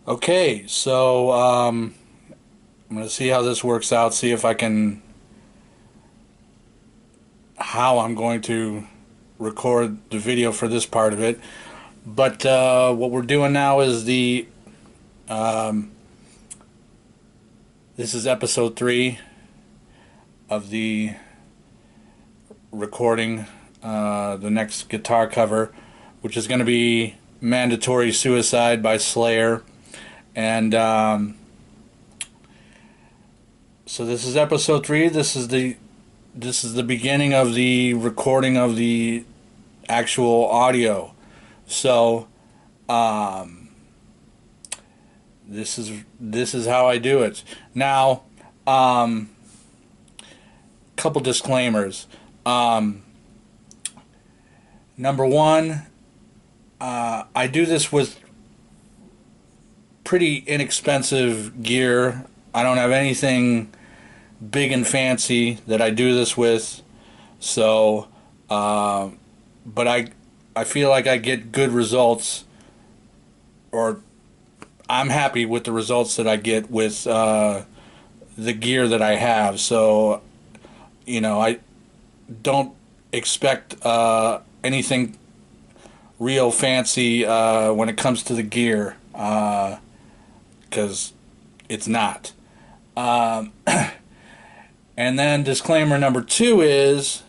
Okay, so I'm going to see how this works out, see if I can, how I'm going to record the video for this part of it. But what we're doing now is this is episode 3 of the recording, the next guitar cover, which is going to be Mandatory Suicide by Slayer. And so this is episode 3. This is the beginning of the recording of the actual audio. So this is how I do it. Now, couple disclaimers. Number one, I do this with pretty inexpensive gear. I don't have anything big and fancy that I do this with. So, but I feel like I get good results, or I'm happy with the results that I get with the gear that I have. So, I don't expect anything real fancy when it comes to the gear, because it's not. And then disclaimer number 2 is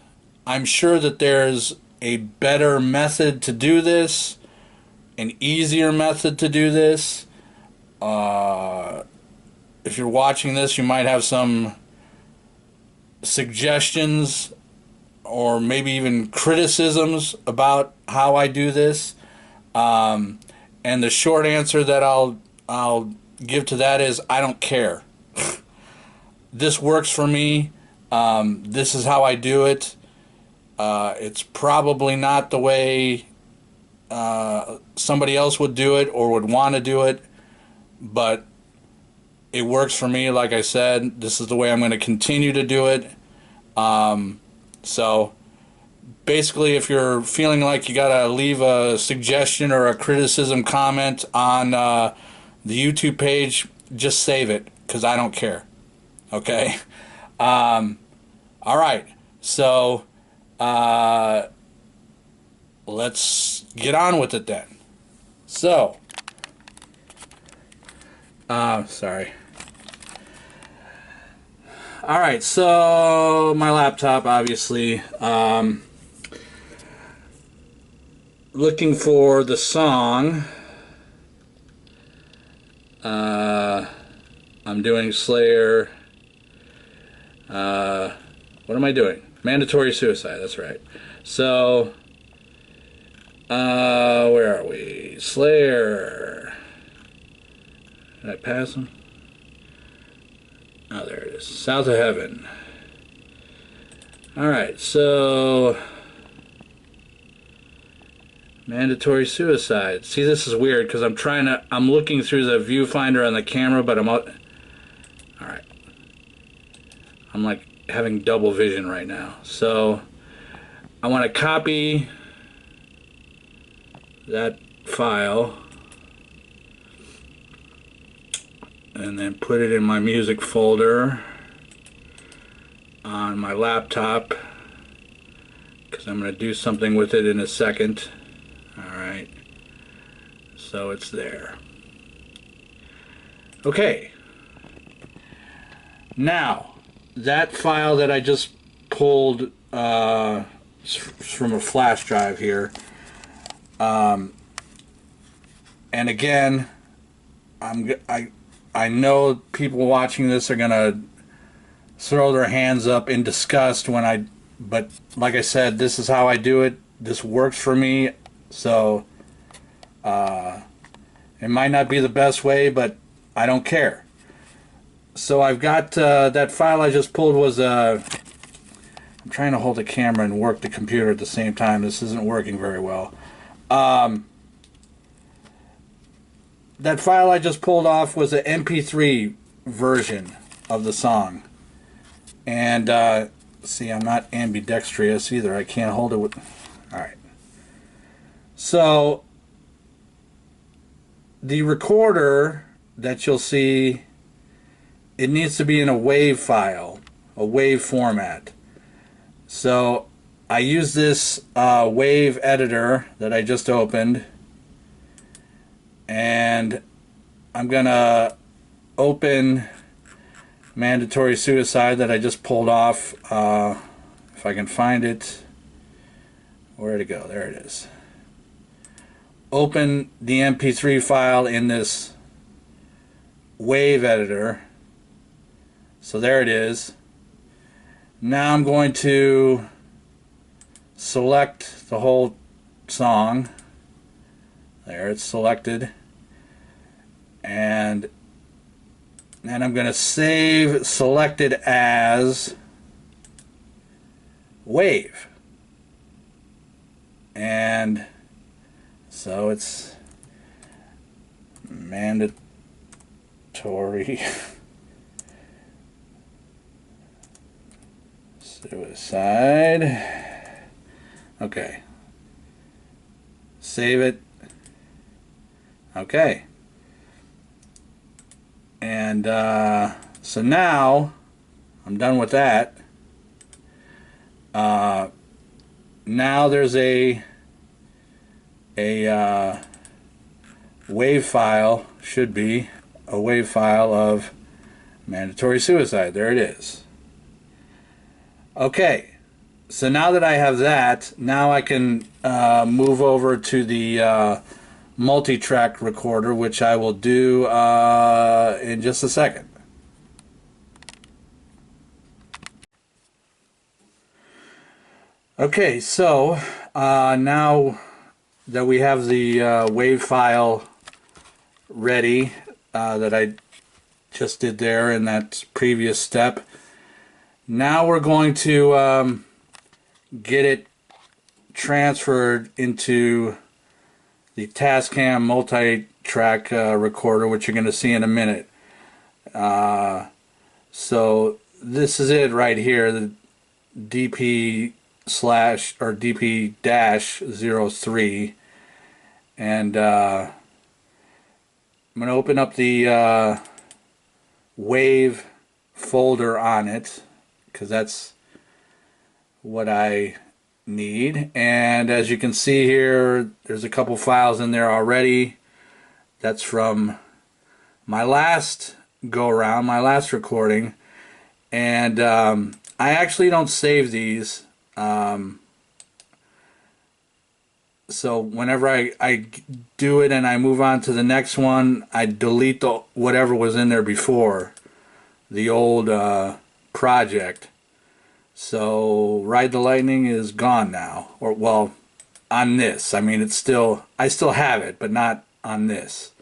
I'm sure that there's a better method to do this, an easier method to do this. If you're watching this, you might have some suggestions or maybe even criticisms about how I do this. And the short answer that I'll give to that is I don't care. This works for me. This is how I do it. It's probably not the way somebody else would do it or would want to do it, but it works for me. Like I said, this is the way I'm going to continue to do it. So basically, if you're feeling like you got to leave a suggestion or a criticism comment on the YouTube page, just save it, because I don't care. Okay? All right. So let's get on with it then. So, sorry. All right, so my laptop, obviously. Looking for the song. I'm doing Slayer. What am I doing? Mandatory Suicide, that's right. So, where are we? Slayer. Did I pass him? Oh, there it is. South of Heaven. Alright, so Mandatory Suicide. See, this is weird because I'm looking through the viewfinder on the camera, but alright. I'm like having double vision right now. So I want to copy that file and then put it in my music folder on my laptop, because I'm going to do something with it in a second. Alright, so it's there. Okay, now that file that I just pulled from a flash drive here, and again, I know people watching this are gonna throw their hands up in disgust but like I said, this is how I do it. This works for me. So it might not be the best way, but I don't care. So I've got that file I just pulled was I'm trying to hold the camera and work the computer at the same time. This isn't working very well. That file I just pulled off was an MP3 version of the song. And see, I'm not ambidextrous either. I can't hold it with... Alright. So the recorder that you'll see, it needs to be in a WAV file, a WAV format. So I use this WAV editor that I just opened, and I'm gonna open Mandatory Suicide that I just pulled off. If I can find it, where'd it go? There it is. Open the MP3 file in this WAV editor. So there it is. Now I'm going to select the whole song. There, it's selected. And then I'm going to save selected as WAV. And so it's Mandatory Suicide. Okay. Save it. Okay. And so now I'm done with that. Now there's a WAV file, should be a WAV file of Mandatory Suicide. There it is. Okay, so now that I have that, now I can move over to the multi-track recorder, which I will do in just a second. Okay, so now that we have the WAV file ready that I just did there in that previous step, now we're going to get it transferred into the Tascam multi-track recorder, which you're going to see in a minute. So this is it right here, the DP/DP-03, and I'm going to open up the WAV folder on it, because that's what I need. And as you can see here, there's a couple files in there already. That's from my last go around, my last recording. And I actually don't save these, so whenever I do it and I move on to the next one, I delete whatever was in there before, the old project. So Ride the Lightning is gone now, or well, on this. I mean, it's still, I still have it, but not on this.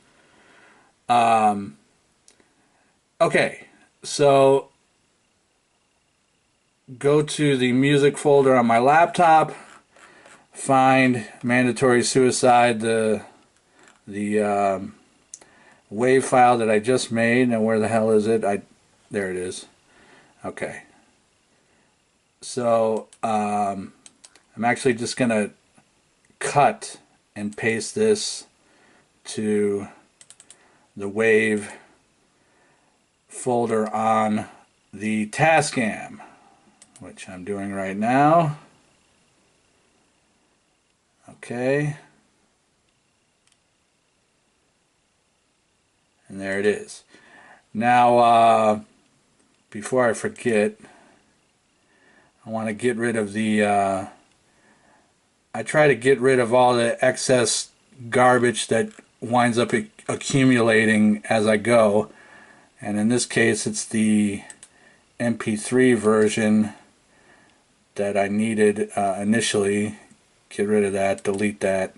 Okay, so go to the music folder on my laptop, find Mandatory Suicide, the WAV file that I just made. And where the hell is it? There it is. Okay. So I'm actually just gonna cut and paste this to the WAV folder on the Tascam, which I'm doing right now. Okay. And there it is. Now, before I forget, I want to get rid of the, I try to get rid of all the excess garbage that winds up accumulating as I go. And in this case, it's the MP3 version that I needed initially. Get rid of that, delete that.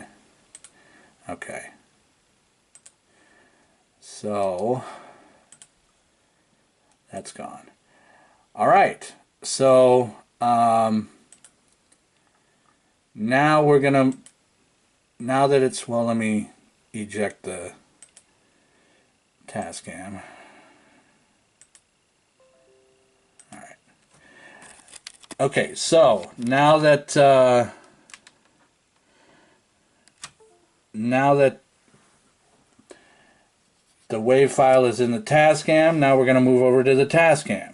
Okay. So that's gone. All right. So now we're gonna, now that it's, well, let me eject the Tascam. All right. Okay. So now that the WAV file is in the Tascam. Now we're going to move over to the Tascam.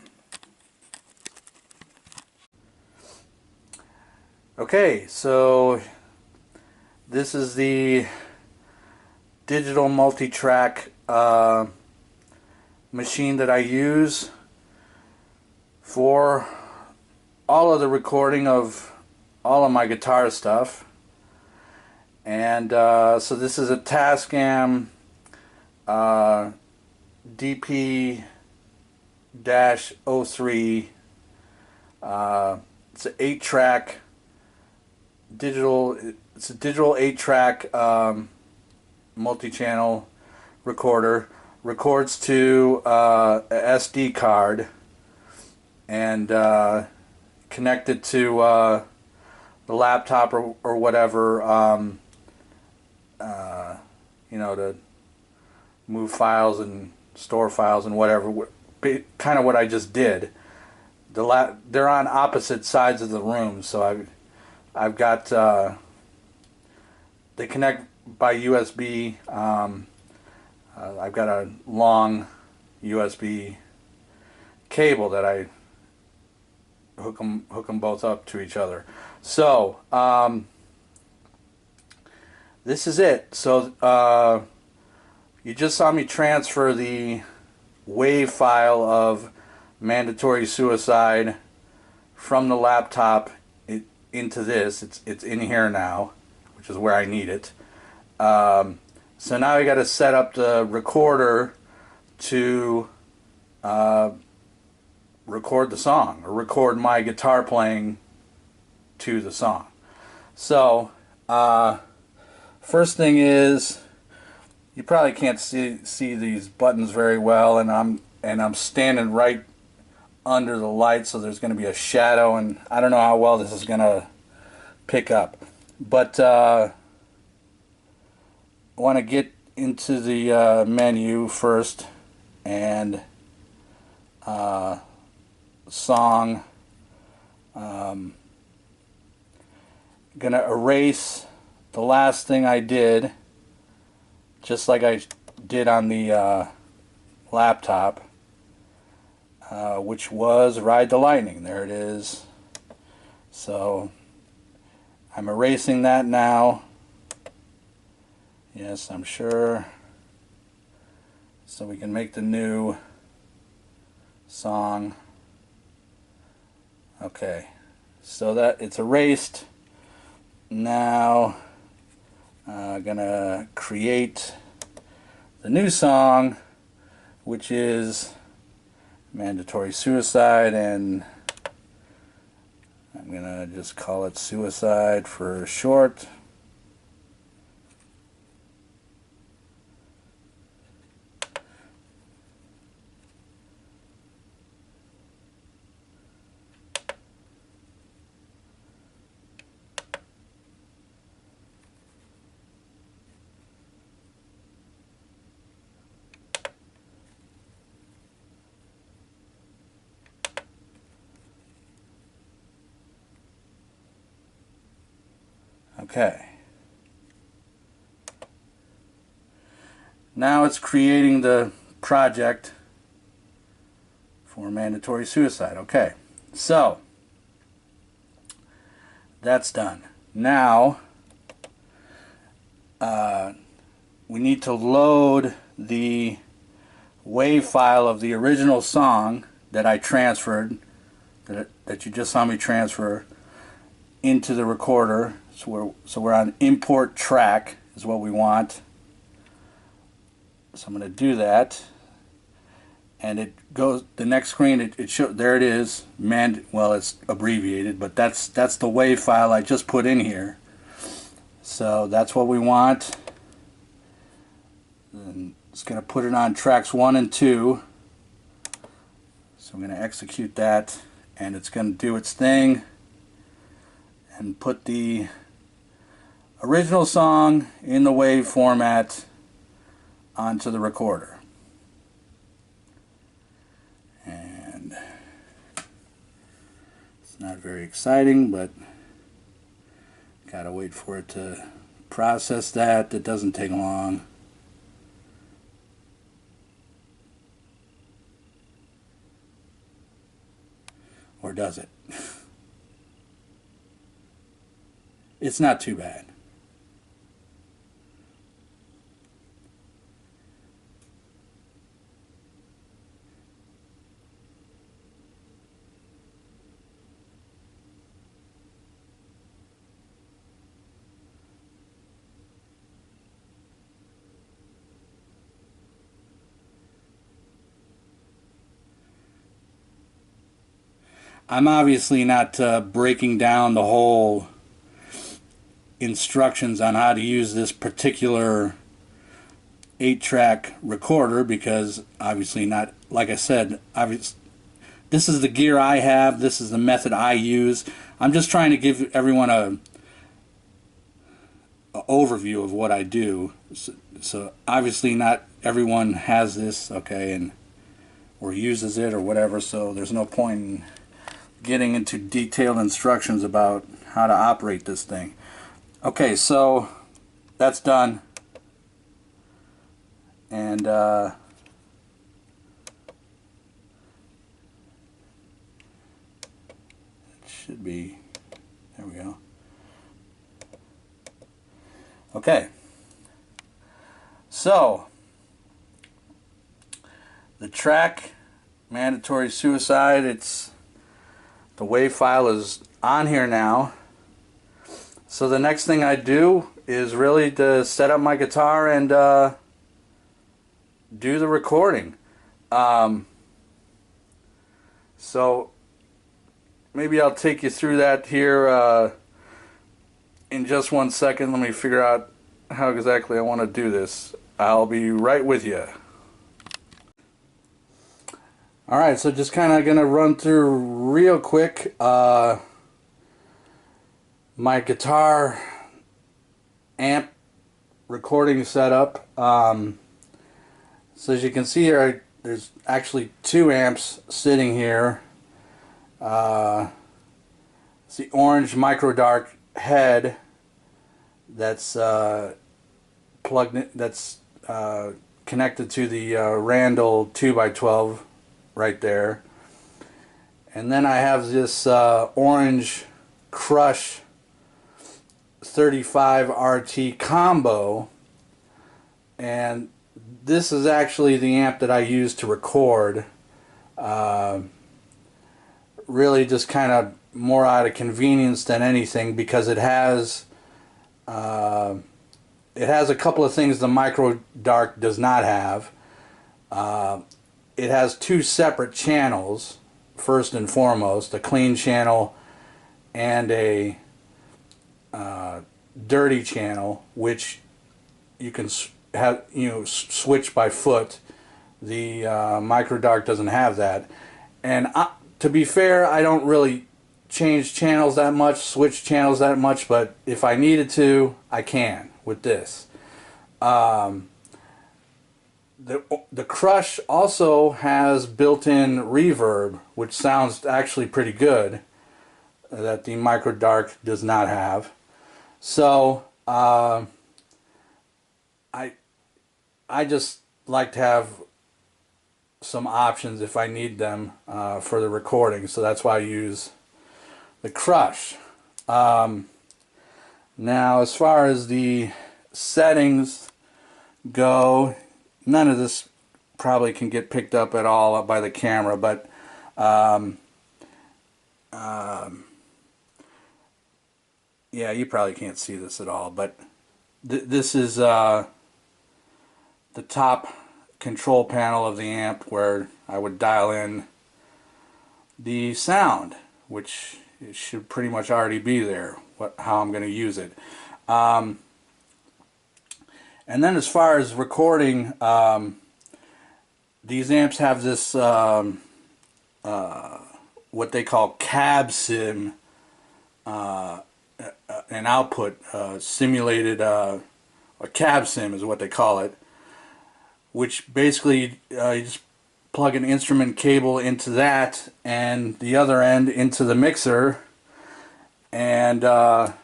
Okay, so this is the digital multi-track machine that I use for all of the recording of all of my guitar stuff. And so this is a Tascam DP-03. It's an 8-track digital. It's a digital 8-track multi-channel recorder. Records to a SD card and connected to the laptop or whatever. You know, to move files and store files and whatever. Kind of what I just did. They're on opposite sides of the room, so I've got they connect by USB. I've got a long USB cable that I hook them both up to each other. So this is it. So you just saw me transfer the WAV file of Mandatory Suicide from the laptop into this. It's in here now, which is where I need it. So now I got to set up the recorder to record the song, or record my guitar playing to the song. So first thing is, you probably can't see these buttons very well, and I'm standing right under the light, so there's going to be a shadow, and I don't know how well this is going to pick up. But I want to get into the menu first, and song. Going to erase the last thing I did, just like I did on the laptop, which was Ride the Lightning. There it is. So I'm erasing that now. Yes, I'm sure. So we can make the new song. Okay, so that it's erased. Now I'm gonna create the new song, which is Mandatory Suicide, and I'm gonna just call it Suicide for short. Okay. Now it's creating the project for Mandatory Suicide. Okay. So that's done. Now we need to load the WAV file of the original song that I transferred, that you just saw me transfer, into the recorder. So we're on import track is what we want. So I'm going to do that, and it goes, the next screen, it shows, there it is, well, it's abbreviated, but that's the WAV file I just put in here. So that's what we want. And it's going to put it on tracks 1 and 2. So I'm going to execute that, and it's going to do its thing and put the original song in the WAV format onto the recorder. And it's not very exciting, but gotta wait for it to process that. It doesn't take long. Or does it? It's not too bad. I'm obviously not breaking down the whole instructions on how to use this particular 8-track recorder because obviously not, like I said, this is the gear I have, this is the method I use. I'm just trying to give everyone a overview of what I do. So obviously not everyone has this, okay, and or uses it or whatever, so there's no point in getting into detailed instructions about how to operate this thing. Okay, so that's done, and it should be, there we go. Okay, so the track Mandatory Suicide, it's the WAV file is on here now. So the next thing I do is really to set up my guitar and do the recording. So maybe I'll take you through that here in just 1 second. Let me figure out how exactly I want to do this. I'll be right with you. Alright, so just kind of going to run through real quick my guitar amp recording setup. So as you can see here, there's actually 2 amps sitting here. It's the orange Micro Dark head that's plugged in, that's connected to the Randall 2x12 right there, and then I have this orange Crush 35 RT combo, and this is actually the amp that I use to record. Really just kind of more out of convenience than anything, because it has a couple of things the Micro Dark does not have. It has 2 separate channels, first and foremost, a clean channel and a dirty channel, which you can have, switch by foot. The Micro Dark doesn't have that. And to be fair, I don't really change channels that much, switch channels that much, but if I needed to, I can with this. The Crush also has built-in reverb, which sounds actually pretty good, that the Micro Dark does not have. So I just like to have some options if I need them for the recording, so that's why I use the Crush. Now, as far as the settings go, none of this probably can get picked up at all by the camera, but yeah, you probably can't see this at all, but this is the top control panel of the amp, where I would dial in the sound, which it should pretty much already be there, how I'm going to use it. And then as far as recording, these amps have this what they call cab sim, an output simulated, a cab sim is what they call it, which basically you just plug an instrument cable into that and the other end into the mixer, and I'm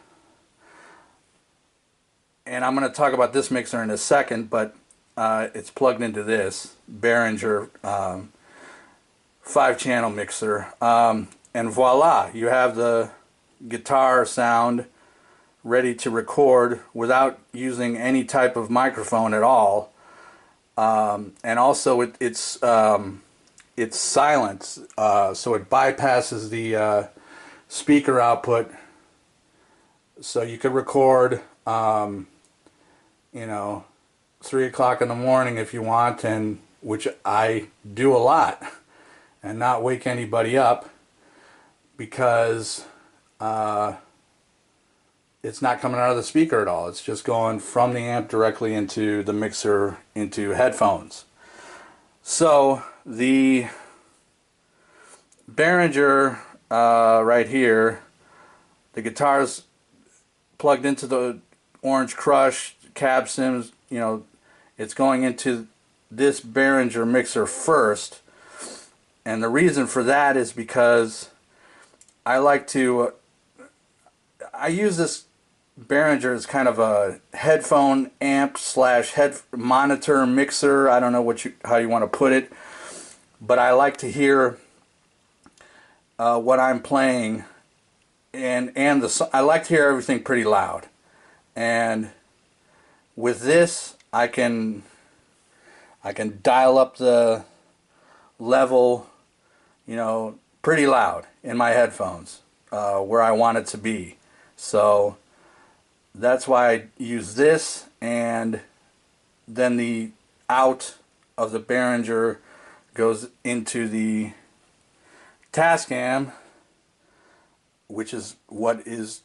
going to talk about this mixer in a second, but it's plugged into this Behringer 5-channel mixer. and voila, you have the guitar sound ready to record without using any type of microphone at all. And also it's silent, so it bypasses the speaker output, so you could record, you know, 3 o'clock in the morning if you want, and which I do a lot, and not wake anybody up, because it's not coming out of the speaker at all. It's just going from the amp directly into the mixer, into headphones. So the Behringer right here, the guitar's plugged into the Orange Crush cab sims, you know, it's going into this Behringer mixer first. And the reason for that is because I like to, I use this Behringer as kind of a headphone amp slash head monitor mixer. I don't know how you want to put it, but I like to hear what I'm playing, and I like to hear everything pretty loud. And with this, I can dial up the level, you know, pretty loud in my headphones, where I want it to be. So that's why I use this, and then the out of the Behringer goes into the Tascam, which is what is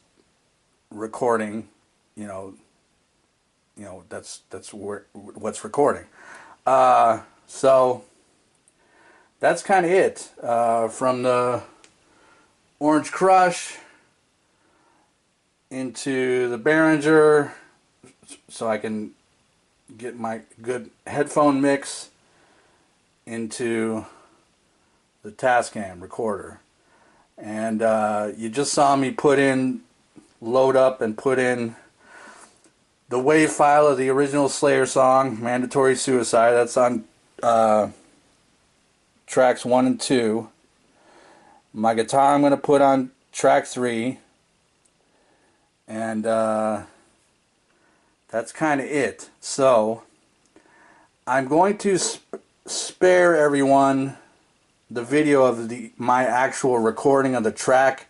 recording, you know, that's what's recording. So that's kind of it from the Orange Crush into the Behringer, so I can get my good headphone mix into the Tascam recorder. And you just saw me load up and put in the WAV file of the original Slayer song, Mandatory Suicide. That's on tracks 1 and 2. My guitar I'm going to put on track 3. And that's kind of it. So I'm going to spare everyone the video of my actual recording of the track,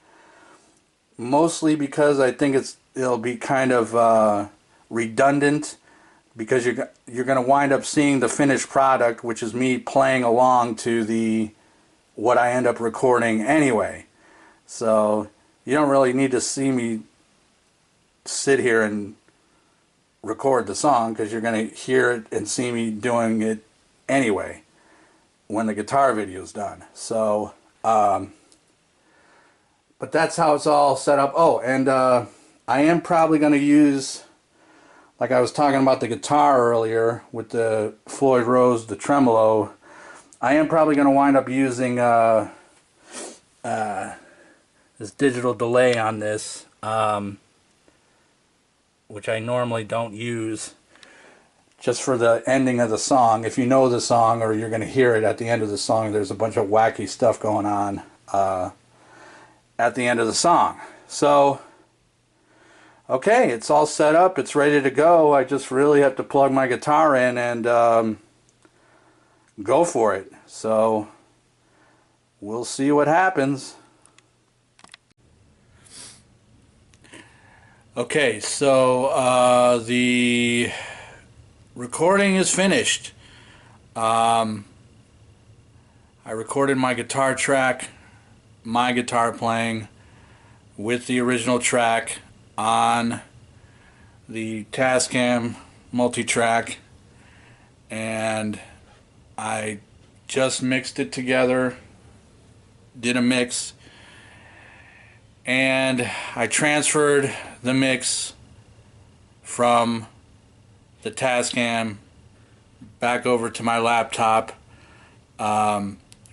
mostly because I think it'll be kind of redundant, because you're going to wind up seeing the finished product, which is me playing along to what I end up recording anyway. So you don't really need to see me sit here and record the song, because you're going to hear it and see me doing it anyway when the guitar video is done. So but that's how it's all set up. Oh, and I am probably going to use, like I was talking about the guitar earlier with the Floyd Rose, the tremolo, I am probably going to wind up using this digital delay on this, which I normally don't use, just for the ending of the song. If you know the song, or you're going to hear it at the end of the song, there's a bunch of wacky stuff going on at the end of the song. So, okay, it's all set up, it's ready to go. I just really have to plug my guitar in and go for it. So, we'll see what happens. Okay, so the recording is finished. I recorded my guitar track, my guitar playing, with the original track on the Tascam multi-track, and I just mixed it together, did a mix, and I transferred the mix from the Tascam back over to my laptop,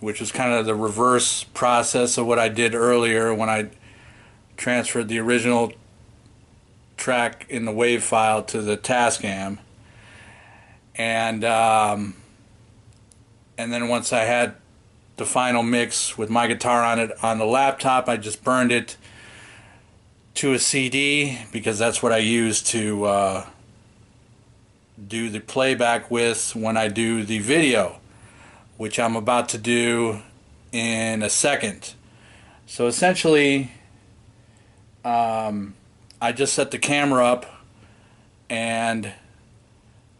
which was kind of the reverse process of what I did earlier when I transferred the original track in the WAV file to the Tascam. And then once I had the final mix with my guitar on it on the laptop. I just burned it to a CD because that's what I use to do the playback with when I do the video, which I'm about to do in a second. So essentially, I just set the camera up and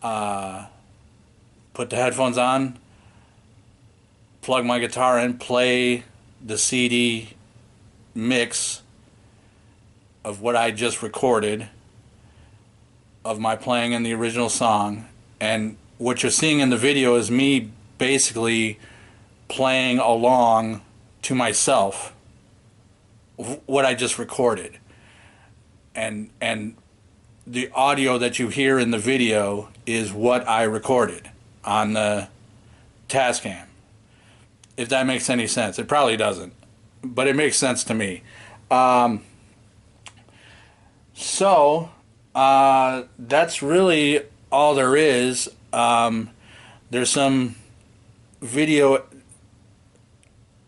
put the headphones on, plug my guitar in, play the CD mix of what I just recorded of my playing in the original song, and what you're seeing in the video is me basically playing along to myself what I just recorded, and the audio that you hear in the video is what I recorded on the Tascam. If that makes any sense. It probably doesn't, but it makes sense to me. That's really all there is. There's some video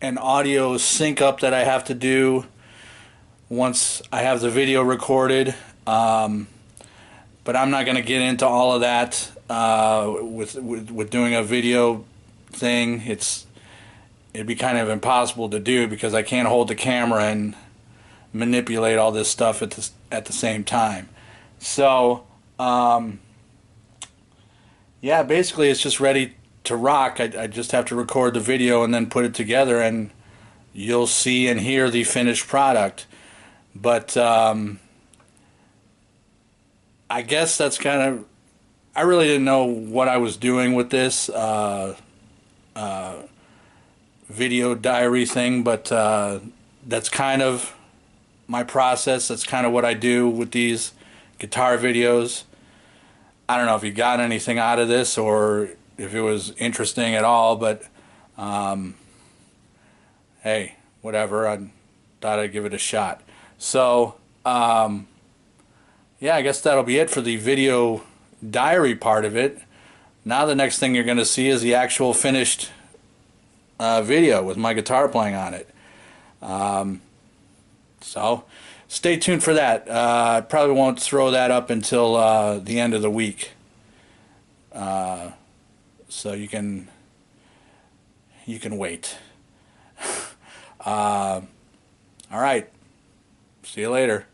and audio sync up that I have to do once I have the video recorded. But I'm not going to get into all of that with doing a video thing. It'd be kind of impossible to do because I can't hold the camera and manipulate all this stuff at the same time. So yeah, basically it's just ready to rock. I just have to record the video and then put it together, and you'll see and hear the finished product. But I guess that's kind of, I really didn't know what I was doing with this video diary thing, but that's kind of my process. That's kind of what I do with these guitar videos. I don't know if you got anything out of this or if it was interesting at all, but hey, whatever. I thought I'd give it a shot. So yeah, I guess that'll be it for the video diary part of it. Now the next thing you're going to see is the actual finished video with my guitar playing on it. So stay tuned for that. I probably won't throw that up until the end of the week. So you can wait. All right. See you later.